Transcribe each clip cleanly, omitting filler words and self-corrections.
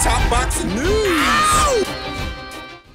Top boxing news.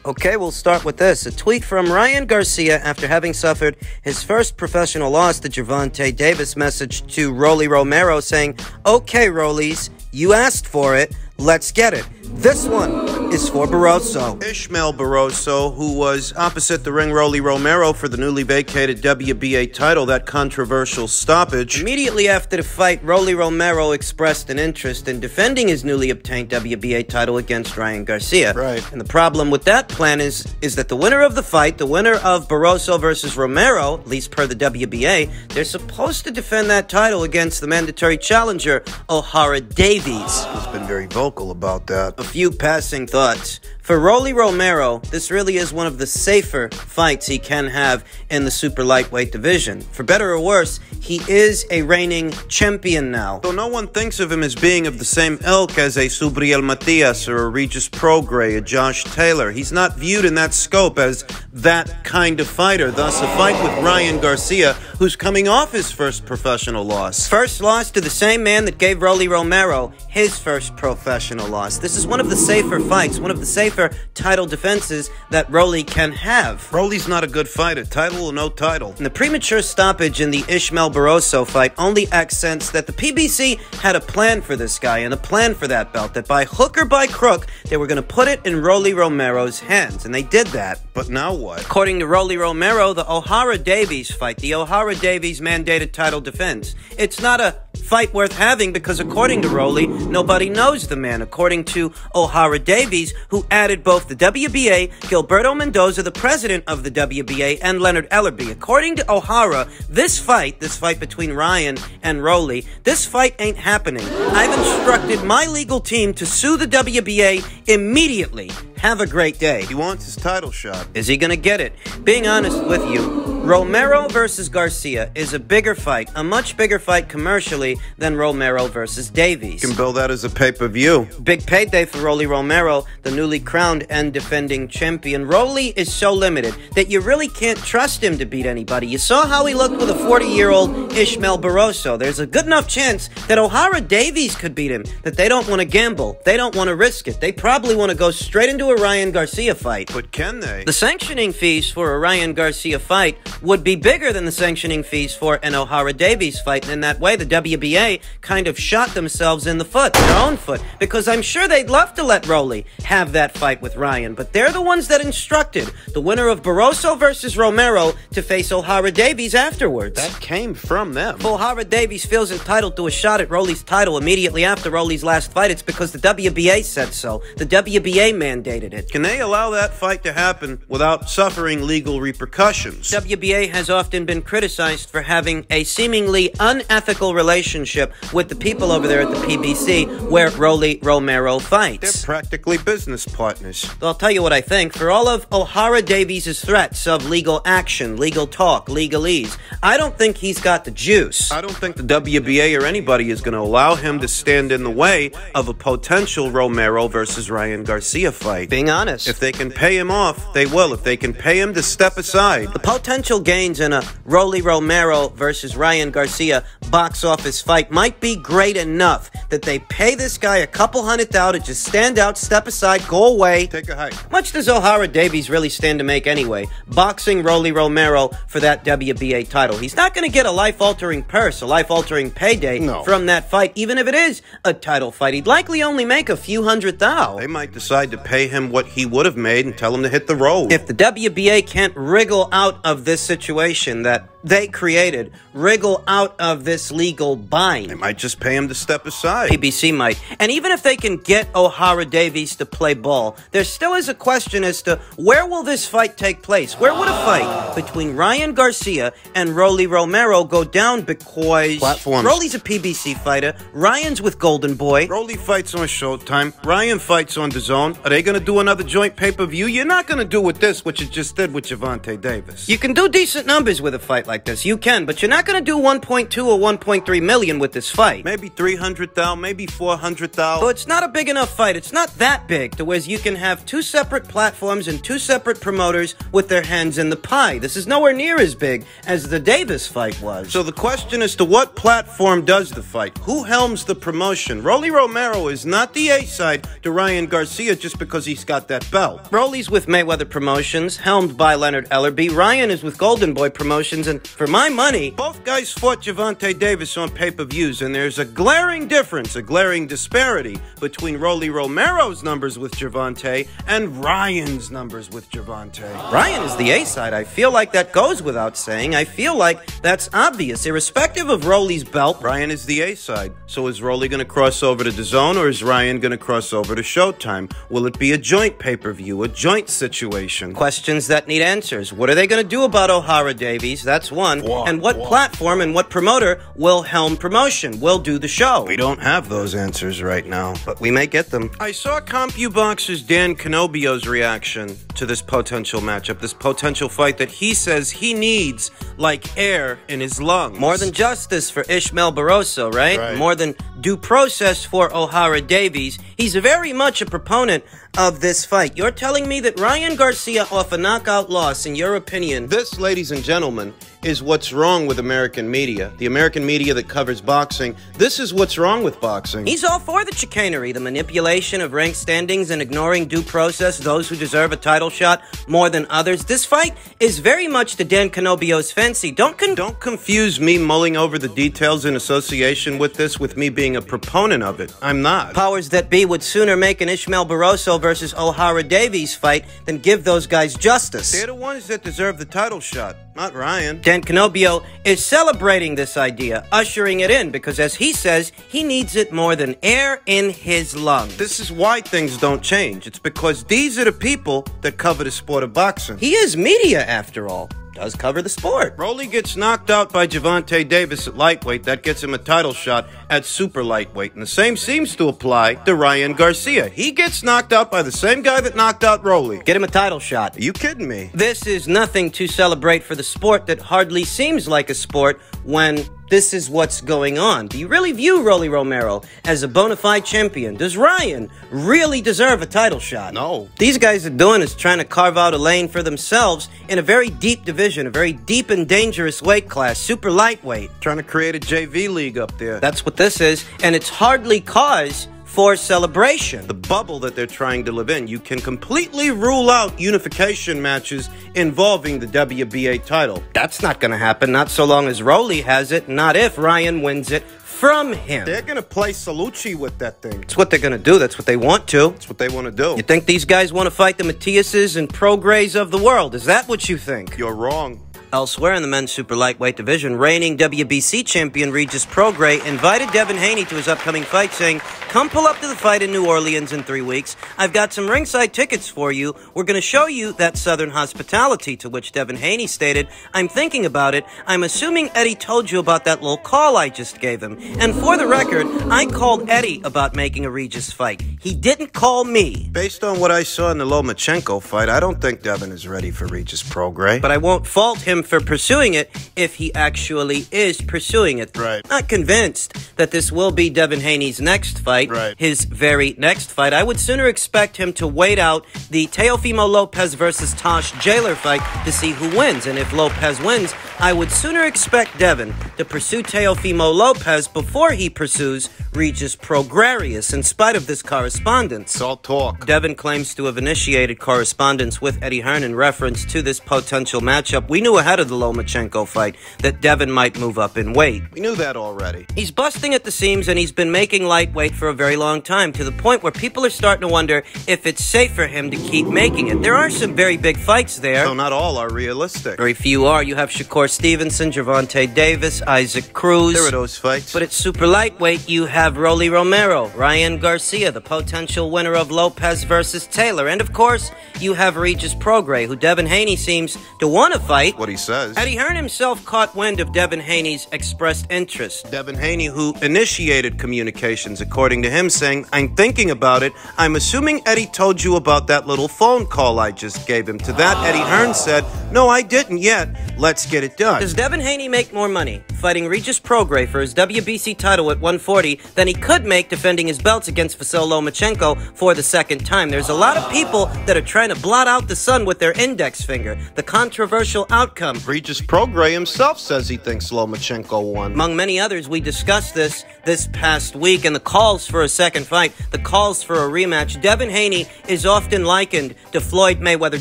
Okay, we'll start with this. A tweet from Ryan Garcia after having suffered his first professional loss to Gervonta Davis message to Romero saying, "Okay, Rollies, you asked for it. Let's get it." This one is for Barroso. Ishmael Barroso, who was opposite the ring Romero for the newly vacated WBA title, that controversial stoppage. Immediately after the fight, Romero expressed an interest in defending his newly obtained WBA title against Ryan Garcia. Right. And the problem with that plan is that the winner of the fight, the winner of Barroso versus Romero, at least per the WBA, they're supposed to defend that title against the mandatory challenger, O'Hara Davies. He's been very vocal about that. A few passing thoughts. For Romero, this really is one of the safer fights he can have in the super lightweight division. For better or worse, he is a reigning champion now. Though no one thinks of him as being of the same ilk as a Subriel Matias or a Regis Prograis, a Josh Taylor. He's not viewed in that scope as that kind of fighter. Thus, a fight with Ryan Garcia, who's coming off his first professional loss. First loss to the same man that gave Romero his first professional loss. This is one of the safer fights, one of the safer title defenses that Rolly can have. Rolly's not a good fighter, title or no title. And the premature stoppage in the Ishmael Barroso fight only accents that the PBC had a plan for this guy and a plan for that belt, that by hook or by crook, they were going to put it in Romero's hands, and they did that. But now what? According to Romero, the O'Hara Davies fight, the O'Hara Davies mandated title defense, it's not a fight worth having because according to Rolly, nobody knows the man. According to O'Hara Davies, who added both the WBA, Gilberto Mendoza, the president of the WBA, and Leonard Ellerby. According to O'Hara, this fight between Ryan and Rolly, this fight ain't happening. I've instructed my legal team to sue the WBA immediately. Have a great day. He wants his title shot. Is he gonna get it? Being honest with you, Romero versus Garcia is a bigger fight, a much bigger fight commercially than Romero versus Davies. You can bill that as a pay-per-view. Big payday for Romero, the newly crowned and defending champion. Rolly is so limited that you really can't trust him to beat anybody. You saw how he looked with a 40-year-old Ishmael Barroso. There's a good enough chance that O'Hara Davies could beat him, that they don't want to gamble. They don't want to risk it. They probably want to go straight into a Ryan Garcia fight. But can they? The sanctioning fees for a Ryan Garcia fight would be bigger than the sanctioning fees for an O'Hara Davies fight, and in that way the WBA kind of shot themselves in the foot, their own foot, because I'm sure they'd love to let Rolly have that fight with Ryan, but they're the ones that instructed the winner of Barroso versus Romero to face O'Hara Davies afterwards. That came from them. If O'Hara Davies feels entitled to a shot at Rolly's title immediately after Rolly's last fight, it's because the WBA said so. The WBA mandated it. Can they allow that fight to happen without suffering legal repercussions? WBA has often been criticized for having a seemingly unethical relationship with the people over there at the PBC where Romero fights. They're practically business partners. I'll tell you what I think. For all of O'Hara Davies' threats of legal action, legal talk, legalese, I don't think he's got the juice. I don't think the WBA or anybody is going to allow him to stand in the way of a potential Romero versus Ryan Garcia fight. Being honest. If they can pay him off, they will. If they can pay him to step aside. The potential gains in a Romero versus Ryan Garcia box office fight might be great enough that they pay this guy a couple $100,000 to just stand out, step aside, go away. Take a hike. Much does O'Hara Davies really stand to make anyway, boxing Romero for that WBA title? He's not going to get a life-altering purse, a life-altering payday from that fight, even if it is a title fight. He'd likely only make a few $100,000. They might decide to pay him what he would have made and tell him to hit the road. If the WBA can't wriggle out of this situation that they created, wriggle out of this legal bind, they might just pay him to step aside. PBC might. And even if they can get O'Hara Davies to play ball, there still is a question as to where will this fight take place? Where would a fight between Ryan Garcia and Romero go down? Because platforms. Rolly's a PBC fighter, Ryan's with Golden Boy. Rolly fights on Showtime, Ryan fights on DAZN. Are they going to do another joint pay-per-view? You're not going to do with this what you just did with Gervonta Davis. You can do decent numbers with a fight like this. You can, but you're not going to do 1.2 or 1.3 million with this fight. Maybe 300,000, maybe 400,000. So it's not a big enough fight. It's not that big to where you can have two separate platforms and two separate promoters with their hands in the pie. This is nowhere near as big as the Davis fight was. So the question is, to what platform does the fight? Who helms the promotion? Rolly Romero is not the A-side to Ryan Garcia just because he's got that belt. Rolly's with Mayweather Promotions, helmed by Leonard Ellerby. Ryan is with Golden Boy Promotions, and for my money, both guys fought Gervonta Davis on pay-per-views, and there's a glaring difference, a glaring disparity between Rolly Romero's numbers with Gervonta and Ryan's numbers with Gervonta. Ryan is the A-side. I feel like that goes without saying. I feel like that's obvious. Irrespective of Rolly's belt, Ryan is the A-side. So is Rolly going to cross over to DAZN, or is Ryan going to cross over to Showtime? Will it be a joint pay-per-view, a joint situation? Questions that need answers. What are they going to do about O'Hara Davies? That's one. And what platform and what promoter will helm promotion, will do the show? We don't have those answers right now, but we may get them. I saw CompuBox's Dan Canobio's reaction to this potential matchup, this potential fight that he says he needs like air in his lungs. More than justice for Ishmael Barroso, right? More than due process for O'Hara Davies. He's very much a proponent of this fight. You're telling me that Ryan Garcia off a knockout loss, in your opinion? This, ladies and gentlemen, is what's wrong with American media. The American media that covers boxing. This is what's wrong with boxing. He's all for the chicanery, the manipulation of ranked standings and ignoring due process, those who deserve a title shot more than others. This fight is very much to Dan Canobio's fancy. Don't confuse me mulling over the details in association with this with me being a proponent of it. I'm not. Powers that be would sooner make an Ishmael Barroso versus O'Hara Davies fight than give those guys justice. They're the ones that deserve the title shot, not Ryan. Dan Canobio is celebrating this idea, ushering it in, because as he says, he needs it more than air in his lungs. This is why things don't change. It's because these are the people that cover the sport of boxing. He is media, after all. Does cover the sport. Rolly gets knocked out by Gervonta Davis at lightweight. That gets him a title shot at super lightweight. And the same seems to apply to Ryan Garcia. He gets knocked out by the same guy that knocked out Rolly. Get him a title shot. Are you kidding me? This is nothing to celebrate for the sport that hardly seems like a sport when this is what's going on. Do you really view Rolly Romero as a bona fide champion? Does Ryan really deserve a title shot? No. These guys are doing is trying to carve out a lane for themselves in a very deep division, a very deep and dangerous weight class, super lightweight. Trying to create a JV league up there. That's what this is, and it's hardly cause for celebration. The bubble that they're trying to live in. You can completely rule out unification matches involving the WBA title. That's not going to happen, not so long as Rolly has it, not if Ryan wins it from him. They're going to play Salucci with that thing. That's what they're going to do. That's what they want to. That's what they want to do. You think these guys want to fight the Matiases and Prograis of the world? Is that what you think? You're wrong. Elsewhere in the men's super lightweight division, reigning WBC champion Regis Prograis invited Devin Haney to his upcoming fight, saying, "Come pull up to the fight in New Orleans in 3 weeks. I've got some ringside tickets for you. We're going to show you that southern hospitality," to which Devin Haney stated, "I'm thinking about it. I'm assuming Eddie told you about that little call I just gave him. And for the record, I called Eddie about making a Regis fight. He didn't call me." Based on what I saw in the Lomachenko fight, I don't think Devin is ready for Regis Prograis. But I won't fault him for pursuing it if he actually is pursuing it. Right. Not convinced that this will be Devin Haney's next fight, his very next fight. I would sooner expect him to wait out the Teofimo Lopez versus Tosh Jailer fight to see who wins. And if Lopez wins, I would sooner expect Devin to pursue Teofimo Lopez before he pursues Regis Prograis, in spite of this correspondence. It's all talk. Devin claims to have initiated correspondence with Eddie Hearn in reference to this potential matchup. We knew ahead of the Lomachenko fight that Devin might move up in weight. We knew that already. He's busting at the seams, and he's been making lightweight for a very long time, to the point where people are starting to wonder if it's safe for him to keep making it. There are some very big fights there. So not all are realistic. Very few are. You have Shakur Stevenson, Gervonta Davis, Isaac Cruz. There are those fights. But at super lightweight, you have Rolly Romero, Ryan Garcia, the potential winner of Lopez versus Taylor. And of course, you have Regis Prograis, who Devin Haney seems to want to fight. What he says. Eddie Hearn himself caught wind of Devin Haney's expressed interest. Devin Haney, who initiated communications, according to him, saying, "I'm thinking about it. I'm assuming Eddie told you about that little phone call I just gave him." To that, Eddie Hearn said, No, I didn't yet. Let's get it done. Does Devin Haney make more money fighting Regis Prograis for his WBC title at 140 than he could make defending his belts against Vasyl Lomachenko for the second time? There's a lot of people that are trying to blot out the sun with their index finger. The controversial outcome. Regis Prograis himself says he thinks Lomachenko won. Among many others, we discussed this past week, and the calls for a second fight, the calls for a rematch. Devin Haney is often likened to Floyd Mayweather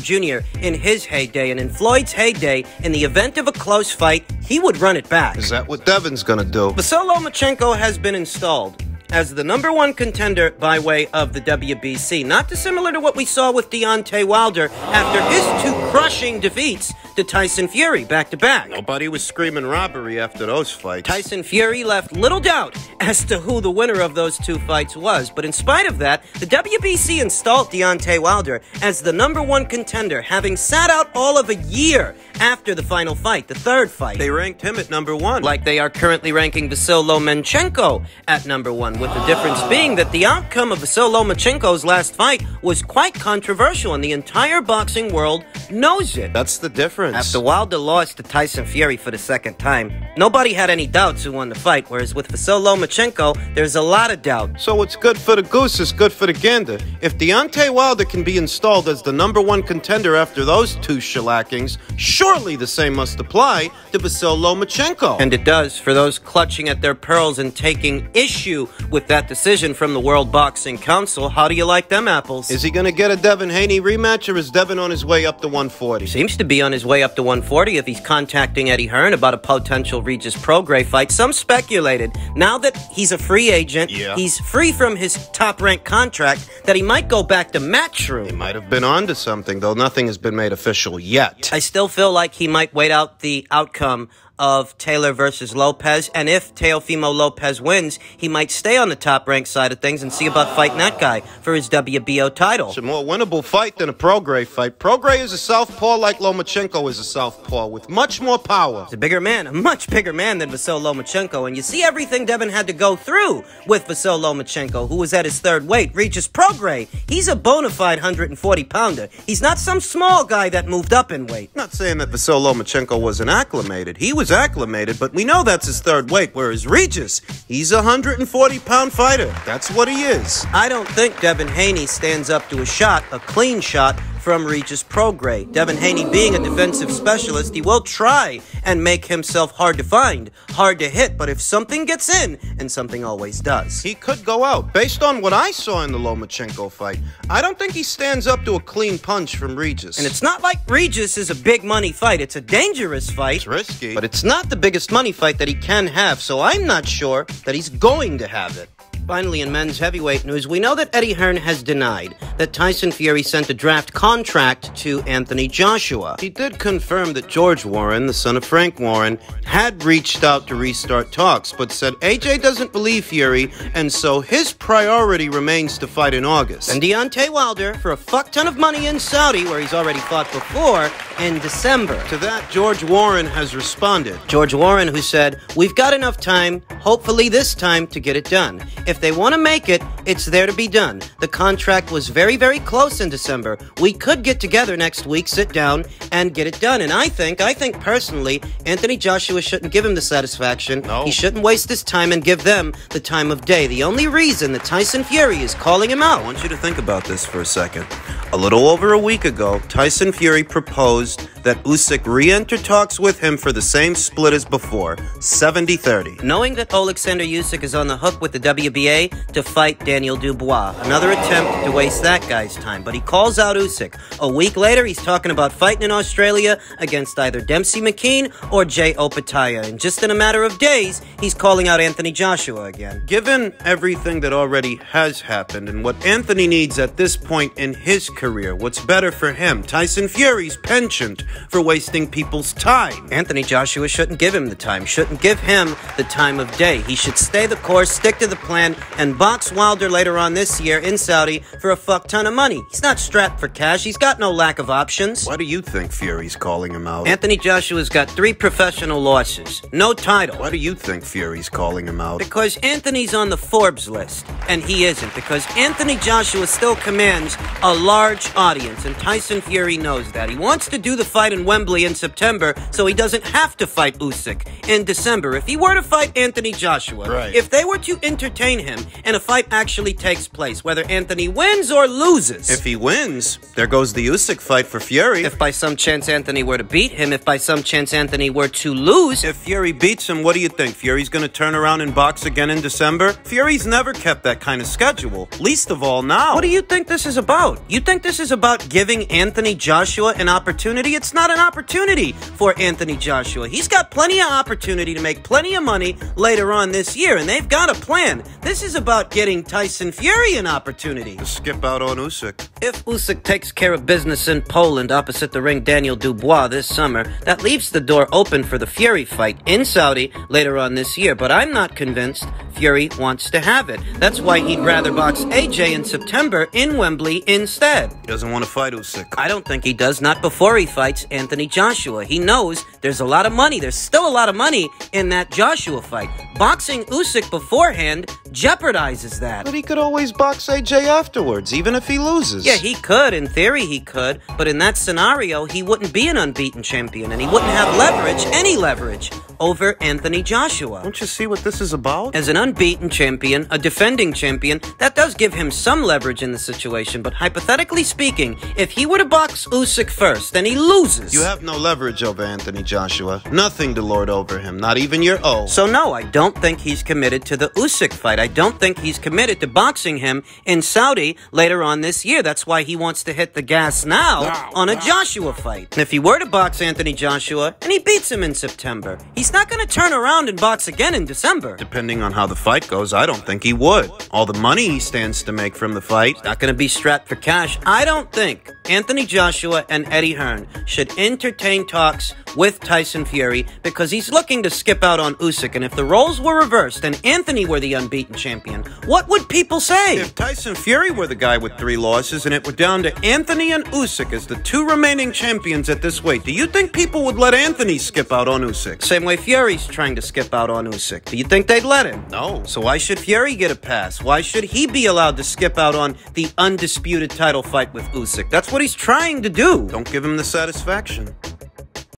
Jr. in his heyday, and in Floyd's heyday, in the event of a close fight, he would run it back. Is that what Devin's gonna do? Vasyl Lomachenko has been installed as the #1 contender by way of the WBC. Not dissimilar to what we saw with Deontay Wilder after his 2 crushing defeats to Tyson Fury back-to-back. Nobody was screaming robbery after those fights. Tyson Fury left little doubt as to who the winner of those 2 fights was. But in spite of that, the WBC installed Deontay Wilder as the #1 contender, having sat out all of a year after the final fight, the 3rd fight. They ranked him at #1. Like they are currently ranking Vasyl Lomachenko at #1, with the difference being that the outcome of Vasyl Lomachenko's last fight was quite controversial, and the entire boxing world knows it. That's the difference. After Wilder lost to Tyson Fury for the 2nd time, nobody had any doubts who won the fight, whereas with Vasyl Lomachenko, there's a lot of doubt. So what's good for the goose is good for the gander. If Deontay Wilder can be installed as the #1 contender after those 2 shellackings, surely the same must apply to Vasyl Lomachenko. And it does, for those clutching at their pearls and taking issue with that decision from the World Boxing Council. How do you like them apples? Is he gonna get a Devin Haney rematch, or is Devin on his way up to 140? Seems to be on his way up to 140 if he's contacting Eddie Hearn about a potential Regis Prograis fight. Some speculated, now that he's a free agent, he's free from his top-ranked contract, that he might go back to Matchroom. He might have been onto something, though nothing has been made official yet. I still feel like he might wait out the outcome of Taylor versus Lopez, and if Teofimo Lopez wins, he might stay on the top-ranked side of things and see about fighting that guy for his WBO title. It's a more winnable fight than a Prograis fight. Prograis is a southpaw like Lomachenko is a southpaw, with much more power. He's a bigger man, a much bigger man than Vasyl Lomachenko, and you see everything Devin had to go through with Vasyl Lomachenko, who was at his 3rd weight. Regis Prograis, he's a bona fide 140-pounder. He's not some small guy that moved up in weight. I'm not saying that Vasyl Lomachenko wasn't acclimated. He was acclimated, but we know that's his 3rd weight, whereas Regis, he's a 140-pound fighter. That's what he is. I don't think Devin Haney stands up to a shot, a clean shot, from Regis Prograis. Devin Haney being a defensive specialist, he will try and make himself hard to find, hard to hit, but if something gets in, and something always does, he could go out. Based on what I saw in the Lomachenko fight, I don't think he stands up to a clean punch from Regis. And it's not like Regis is a big money fight. It's a dangerous fight. It's risky. But it's not the biggest money fight that he can have, so I'm not sure that he's going to have it. Finally, in men's heavyweight news, we know that Eddie Hearn has denied that Tyson Fury sent a draft contract to Anthony Joshua. He did confirm that George Warren, the son of Frank Warren, had reached out to restart talks, but said AJ doesn't believe Fury, and so his priority remains to fight in August. And Deontay Wilder for a fuck ton of money in Saudi, where he's already fought before, in December. To that, George Warren has responded. George Warren, who said, "We've got enough time, hopefully this time, to get it done. If they want to make it, it's there to be done. The contract was very, very close in December. We could get together next week, sit down, and get it done." And I think personally, Anthony Joshua shouldn't give him the satisfaction. No. He shouldn't waste his time and give them the time of day. The only reason that Tyson Fury is calling him out. I want you to think about this for a second. A little over a week ago, Tyson Fury proposed that Usyk re-enter talks with him for the same split as before, 70-30. Knowing that Alexander Usyk is on the hook with the WBA to fight Daniel Dubois, another attempt to waste that guy's time, but he calls out Usyk. A week later, he's talking about fighting in Australia against either Dempsey McKean or Jay Opataya, and just in a matter of days, he's calling out Anthony Joshua again. Given everything that already has happened and what Anthony needs at this point in his career, what's better for him? Tyson Fury's penchant for wasting people's time. Anthony Joshua shouldn't give him the time, shouldn't give him the time of day. He should stay the course, stick to the plan, and box Wilder later on this year in Saudi for a fuck ton of money. He's not strapped for cash. He's got no lack of options. Why do you think Fury's calling him out? Anthony Joshua's got 3 professional losses. No title. Why do you think Fury's calling him out? Because Anthony's on the Forbes list, and he isn't. Because Anthony Joshua still commands a large audience, and Tyson Fury knows that. He wants to do the fight fight in Wembley in September so he doesn't have to fight Usyk in December. If he were to fight Anthony Joshua, right. If they were to entertain him and a fight actually takes place, whether Anthony wins or loses. If he wins, there goes the Usyk fight for Fury. If by some chance Anthony were to beat him, if by some chance Anthony were to lose. If Fury beats him, what do you think? Fury's gonna turn around and box again in December? Fury's never kept that kind of schedule. Least of all now. What do you think this is about? You think this is about giving Anthony Joshua an opportunity? It's not an opportunity for Anthony Joshua. He's got plenty of opportunity to make plenty of money later on this year, and they've got a plan. This is about getting Tyson Fury an opportunity. To skip out on Usyk. If Usyk takes care of business in Poland opposite the ring Daniel Dubois this summer, that leaves the door open for the Fury fight in Saudi later on this year, but I'm not convinced Fury wants to have it. That's why he'd rather box AJ in September in Wembley instead. He doesn't want to fight Usyk. I don't think he does, not before he fights Anthony Joshua. He knows there's a lot of money. There's still a lot of money in that Joshua fight. Boxing Usyk beforehand jeopardizes that. But he could always box AJ afterwards, even if he loses. Yeah, he could. In theory, he could. But in that scenario, he wouldn't be an unbeaten champion, and he wouldn't have leverage, any leverage, over Anthony Joshua. Don't you see what this is about? As an unbeaten champion, a defending champion, that does give him some leverage in the situation. But hypothetically speaking, if he were to box Usyk first, then he loses. You have no leverage over Anthony Joshua. Nothing to lord over him, not even your O. So no, I don't think he's committed to the Usyk fight. I don't think he's committed to boxing him in Saudi later on this year. That's why he wants to hit the gas now on a Joshua fight. And if he were to box Anthony Joshua and he beats him in September, he's not going to turn around and box again in December. Depending on how the fight goes, I don't think he would. All the money he stands to make from the fight. He's not going to be strapped for cash. I don't think Anthony Joshua and Eddie Hearn should entertain talks with Tyson Fury because he's looking to skip out on Usyk. And if the roles were reversed and Anthony were the unbeaten champion, what would people say? If Tyson Fury were the guy with 3 losses and it were down to Anthony and Usyk as the 2 remaining champions at this weight, do you think people would let Anthony skip out on Usyk? Same way Fury's trying to skip out on Usyk. Do you think they'd let him? No. So why should Fury get a pass? Why should he be allowed to skip out on the undisputed title fight with Usyk? That's what he's trying to do. Don't give him the satisfaction.